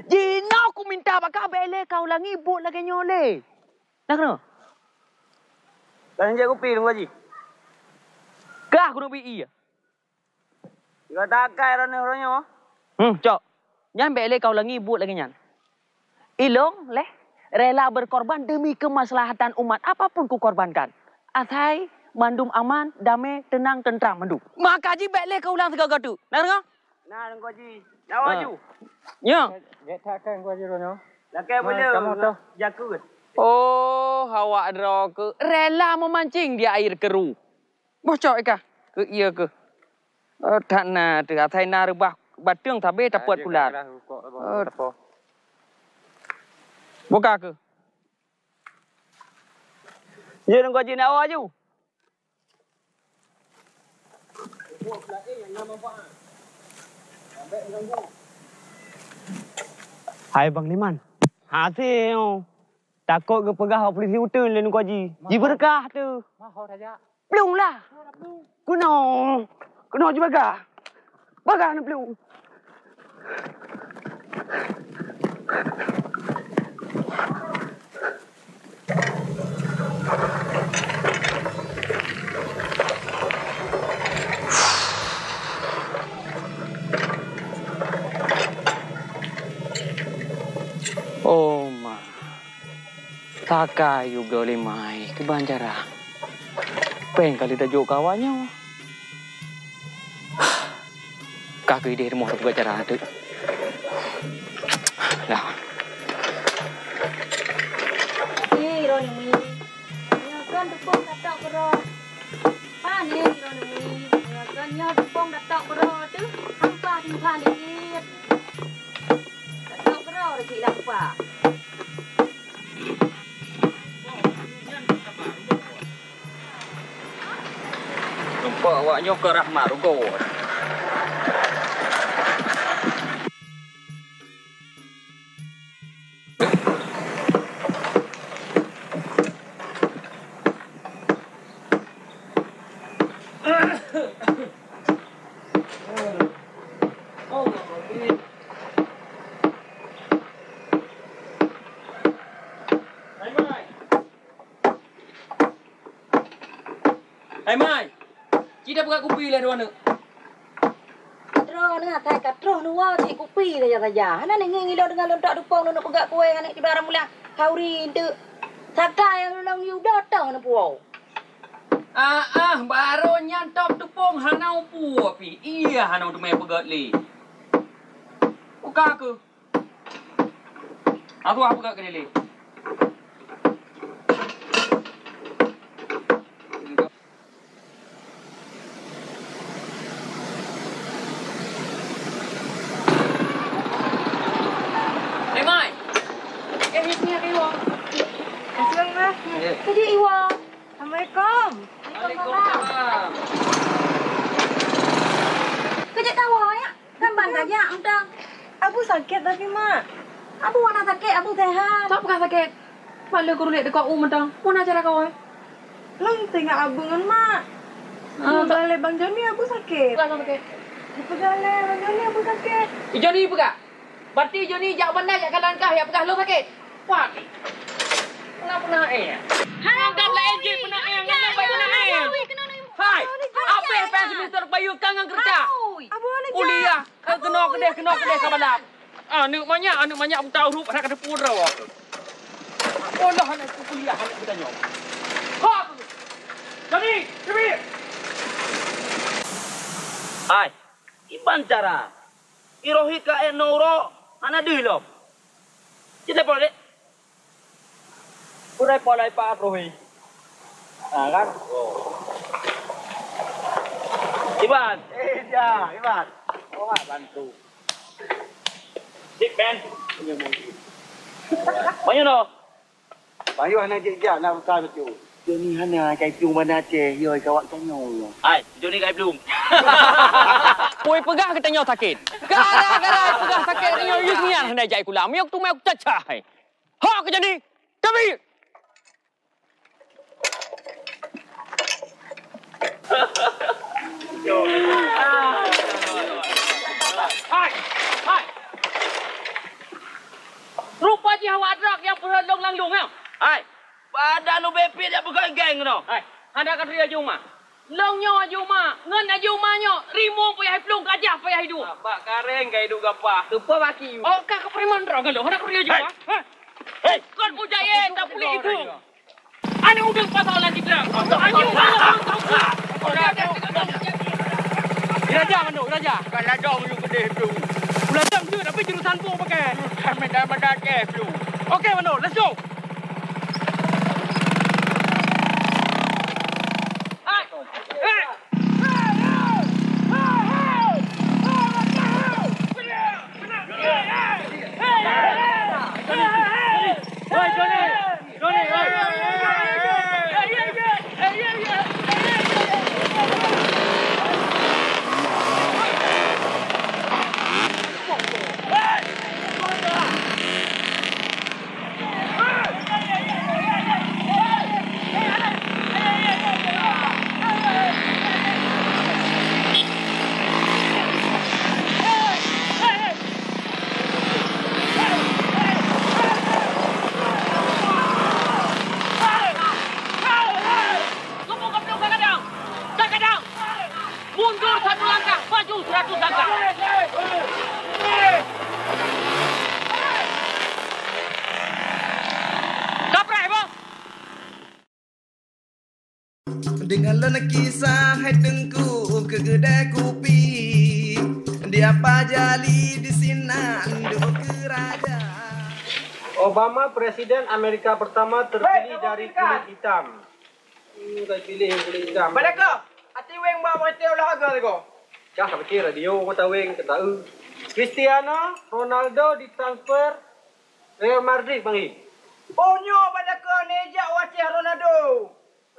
Jina aku minta bakal bele kau lagi buat lagi nyole. Nak kena? Kan je kopi tu haji. Kah aku nak beli iya. Kau tak kaya orangnya. Cok. Nyan bele kau lagi buat lagi nyan. Ilong leh rela berkorban demi kemaslahatan umat apapun ku korbankan. Asai mandum aman, damai, tenang, tentram mandum. Maka ji bele kau ulang segala tu. Nak kena? Nah, kau haji. Jawab ju. Ya. Takkan kau haji orangnya. Lakai boleh. Kamu tahu. Jakut. Oh, awak ke rela memancing di air keruh. Bocok ikah ke iya ke. Tak na tu atai na rebah batung tabe dapat pula. Buka ke? Dia nak haji nak awak ju. Hai Bang Liman. Hasil. Takut ke pegah polisi utun lain kau ji. Ji berkah tu. Mahal saja. Belum lah. Kena je bagah. Bagah nak belum. Oh ma. Takai juga limai ke Banjarang. Pengen kali tajuk kawannya. Kaki dia mau buat cara tu. Lah. Ni Roni. Kan tepung datak bro. Pa ni Roni. Kan nya tepung datak bro tu. Hampa timpan dikit. Datak bro dik dah pa. Nampak awaknya ke rahmat rugo. Hai Mai. Kita buka kopi lah dua nak. Katro ni atai katro nu wa si kopi saja. Hana ni ngi lo dengan lontak dupong nak pegak kue anak kita orang mula kauri tu. Saka yang long yu datang na puau. Baru nyantap tepung hanau pu api. Iya hanau tu mai pegat li. Buka ke? Aku apa pegat ke li? Kerja Iwa. Assalamualaikum. Waalaikumsalam. Kerja tawa ya. Kan bangga ya entang. Abu sakit tapi mak. Abu wana sakit, abu sehat. Tak bukan sakit. Malu aku lihat dekat mentang. Mana cara kau? Lang tengok abu dengan mak. Balik Bang Joni abu sakit. Bukan sakit. Balik Bang Joni abu sakit. Joni pegak. Berarti Joni jak bandar jak langkah ya pegah lo sakit. Wah. Pernah Hanggap lah enjin pernah ngana baik pernah Hai, apa yang pengen semester bayu kangang kerja? Kuliah, kena kedeh kabalap. Anak banyak aku tahu rup nak ada pura wak. Oh lah anak kuliah anak kita nyok. Ha. Jadi, cepi. Hai, iban cara. Irohi ka enoro ana dilo. Kita boleh Kurai polai Pak Rohi. Kan? Iban. Iban. Oh, bantu. Sip, Ben. Banyak no? Bayu hana jejak nak buka betul. Joni hana kai plum mana Aceh, yoi kawak tanyo. Hai, Joni kai plum. Poi pegah kita nyaw sakit. Gara-gara pegah sakit nyaw yusnian hendak jai kula. Miok tu mek cacai. Ha ke jadi? Kami Hai. Rupa ji awak drak yang perlong langlung ya. Hai. Badan lu bepit dia pegang geng no. Hai. Ada kat ria juma. Long nyo juma, ngan juma nyo, rimong payah plung gajah payah hidup. Bak kareng gay hidup gapa. Tupa baki. Oh, ka kepriman drak lo. Ada kat ria juma. Hei, kon pujaye tak boleh itu. Ane udah pasal nanti drak. Anjing Iraja mana? Iraja. Kan ladang you gede tu. Ladang tu tapi jurusan pun pakai. Medan ke tu. Okey mana? Let's go. Dengarlah kisah dengku ke kedai kopi. Dia pajali di sinan duk kerajaan. Obama presiden Amerika pertama terpilih dari kulit hitam. Kayak pilih kulit hitam. Pada kau, hati weng bawa hati olahraga tu. Kah tak kira radio kata weng kata Cristiano Ronaldo ditransfer Real Madrid bang. Onyo pada kau nejak wajah Ronaldo.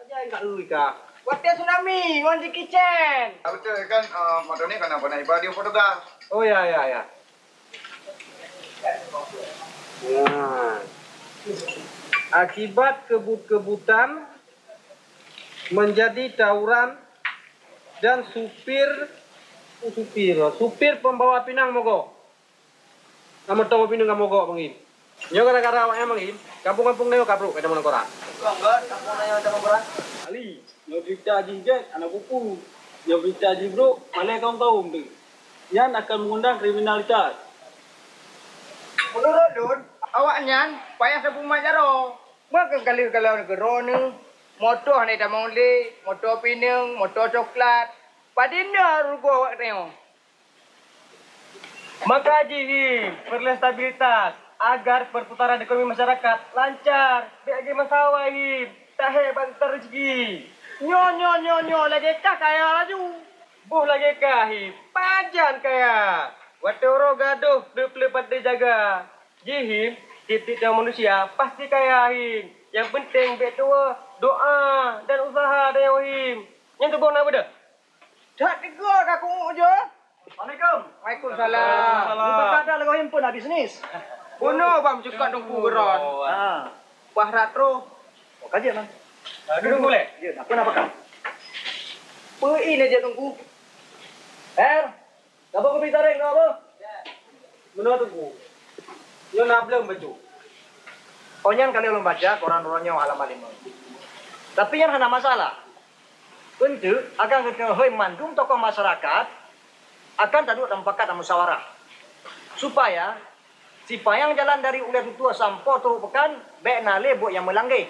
Aja enggak kah. Wajah tsunami, wan di kitchen. Betul kan, motor ni kena pernah ibadah di Portugal. Oh ya. Nah, akibat kebut-kebutan menjadi tawuran dan supir pembawa pinang mogok. Nama tahu pinang kamu mogok bangin. Nyo gara-gara awaknya bangin. Kampung-kampung neo kapruk ada mana koran. Enggak, kampung neo ada mana koran. Ali, nyo berita haji jet anak buku. Nyo berita haji bro, mana kamu tahu tu? Yang akan mengundang kriminalitas. Menurut Dun, awaknya payah sebung majaro. Maka kali-kali gero ni, motor ni dah menguli, motor pinang, motor coklat. Padinda rugo awak tengok. Maka haji perlu stabilitas agar perputaran ekonomi masyarakat lancar. Biar masalah tak hebat rezeki. Nyo lagi kah kaya laju. Buh lagi kah pajan kaya. Waktu orang gaduh lepas jaga. Jihim titik manusia pasti kaya Yang penting betul doa dan usaha dari Wahim. Yang tu nak apa dah? Tak tiga kaku je. Assalamualaikum. Waalaikumsalam. Bukan ada lagi himpun dah bisnis. Bunuh bam cakap dongku geron. Wah ratro. Kajian lah. Duduk boleh? Ya, apa nak pakai? Pergi ni je tunggu. Apa kau minta ring apa? Menurut tunggu. Yo nak belum baca. Konyan kali belum baca koran-korannya halaman 5. Tapi yang ada masalah. Untuk akan kita mandung tokoh masyarakat akan tadi tempakat dan musyawarah. Supaya si payang jalan dari ulen tua sampai turun pekan baik nale buat yang melanggai.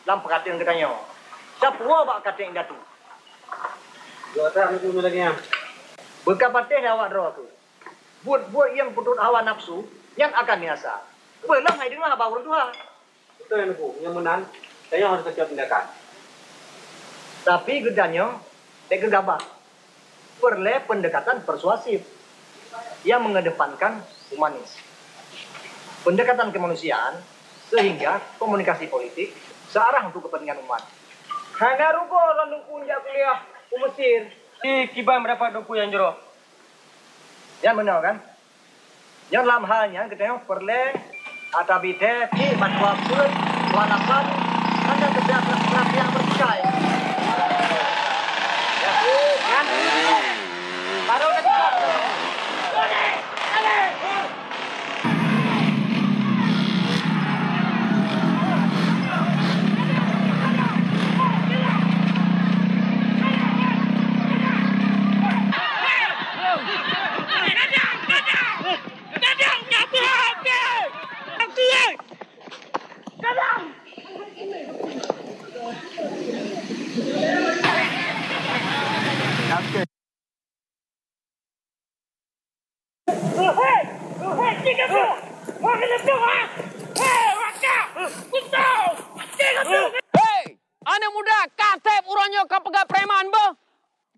Lam perhatian katanya. Sapua bak kata yang datu. Dua tak mesti lagi yang. Berkapatih awak roh tu. Buat yang putut hawa nafsu yang akan biasa. Belum hai dengar baru Tuhan. Betul yang aku, yang menang. Saya harus kecil tindakan. Tapi gedanya tak gegabah. Perlu pendekatan persuasif yang mengedepankan humanis. Pendekatan kemanusiaan sehingga komunikasi politik searah untuk kepentingan umat. Hanya rugo orang dungku jak kuliah ke Mesir. Kiban berapa dungku yang jero? Yang benar kan? Yang dalam halnya kita perlu ada bide di batwa pun walaupun ada kebiasaan yang percaya. Ya, kan? Baru kita. Hei, anak muda, katep uranyo kapega preman bah.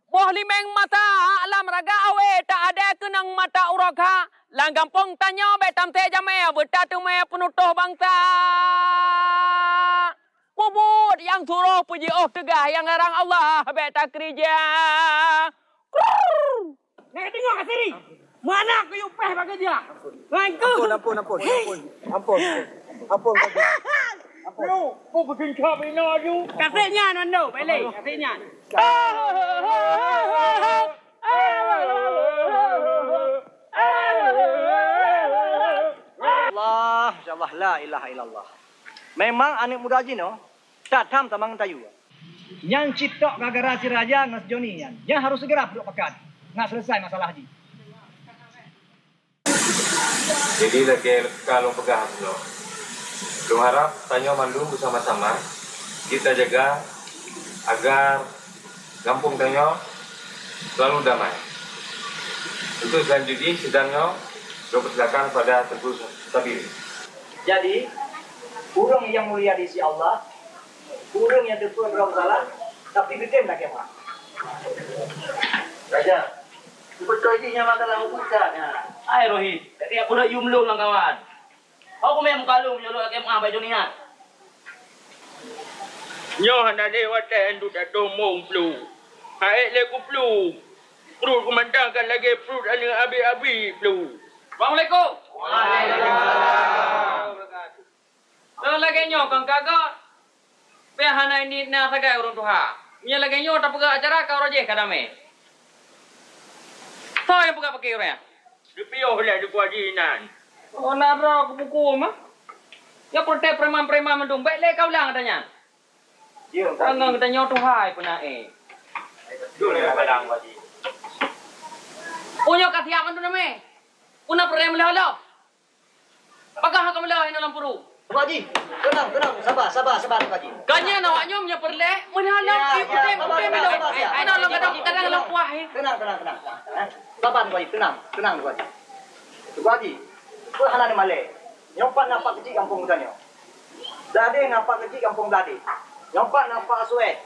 Boh limeng mata alam raga awe tak ada kenang mata uraka. Langgampong tanya betam te jamaya bertatu maya penutuh bangsa. Bubut yang turuh puji oh tegah yang larang Allah beta kerja. Nek tengok kat sini. Mana aku upah bagi dia? Ampun. Bro, kau bikin kabina tu. Kasihnya nando, balik. Kasihnya. Allah, insyaallah la ilaha illallah. Memang anak muda jino tak tam tamang tayu. Yang citok gara-gara si raja ngas Joni yang harus segera duduk pekan. Nggak selesai masalah haji. Jadi lagi kalau pegang lo, lu harap tanya mandu bersama-sama kita jaga agar kampung Tanyo selalu damai. Untuk selanjutnya sidangnya dipersilakan pada Teguh Stabil. Jadi, urang yang mulia di sisi Allah, urang yang depan bersalah, tapi bikin tak kemah. Raja, betul ini masalah hukuman. Ay Rohit, jadi aku nak yumlung lang kawan. Aku memang kalung menyuruh kemah baju ni ha. Nyo na ni wate endu da domong plu. Hae le ku plu. Perut kumandangkan lagi perut ane abi-abi plu. Assalamualaikum. Waalaikumsalam. Kalau lagi nyo kang kagak. Pehana ini na sagai urang tuha. Nya lagi nyo tak pegak acara kau roje kadame. So yang pegak pakai orang. Dipioh lah di kewajinan. Oh nara buku mah. Ya protes preman-preman mendung. Baik le kau lang katanya. Ya, tangan katanya tuha puna Dulu ya padang wajib. Punya kasihan tu nama. Puna perem lelah. Bagah kamu lelah dalam puru. Pak Haji, tenang, sabar Pak Haji. Kanya nawaknya punya perleh, menhalang ikutin melo. Ana lo kadang lo puah. Tenang. Sabar Pak Haji, tenang Pak Haji. Pak Haji, kau hana ni malay. Nyompak nampak kecil kampung tanya. Dade nampak kecil kampung dade. Nyompak nampak suai.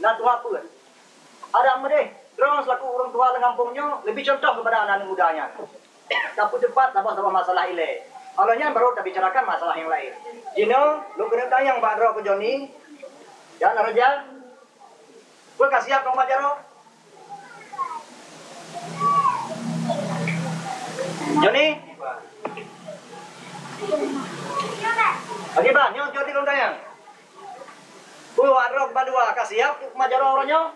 Nak tuha apa? Ada apa deh? Terus selaku orang tua dalam kampungnya lebih contoh kepada anak mudanya. Tapi cepat sabar masalah ile. Alanya baru kita bicarakan masalah yang lain. Jino, lu kena tayang Pak Dro ke Joni. Ya, Raja. Gue kasih apa Pak Jaro? Joni. Lagi Pak, nyo Joni lu tayang. Gue Pak Dro berdua kasih apa Pak Jaro orangnya?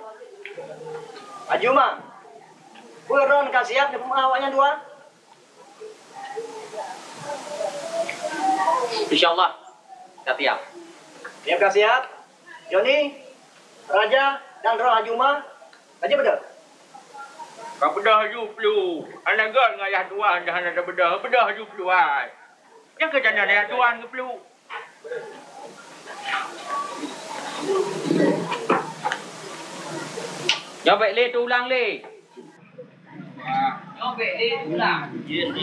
Ajuma. Gue Ron kasih apa awaknya dua? InsyaAllah. Siap. Terima kasih. Joni, Raja, dan Roh Ajuma. Aja betul? Kau bedah ju plu. Anak gak ngayah tuan dah ada bedah ju plu ai. Yang kerja nak ayah tuan ke plu. Jawab le tu ulang le. Jawab le tu ulang. Yes.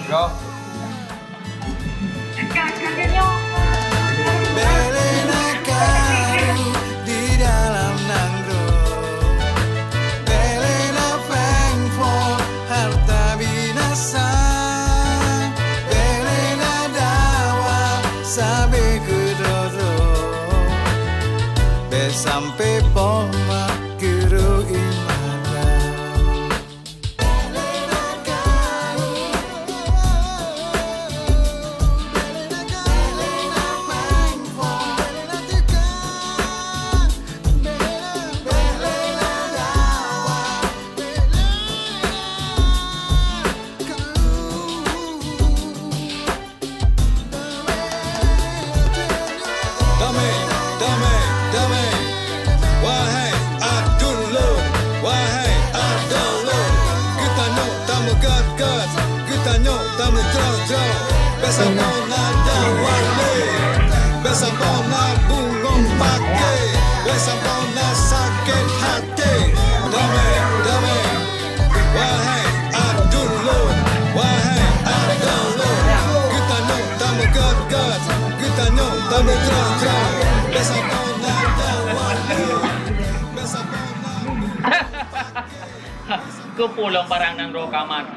Go. Belena karu di dalam nanggung. Belena fengfo harta binasa. Belena dawa sabe kudodo. Sampai poma guru imana. Besapona dawale, besapona bungong pake, besapona sakit hati. Damai, wahai Abdullah, wahai Abdullah. Kita nyok tamu gat, kita nyok tamu terang. Besapona dawale, besapona. Kau pulang barang nang rokaman.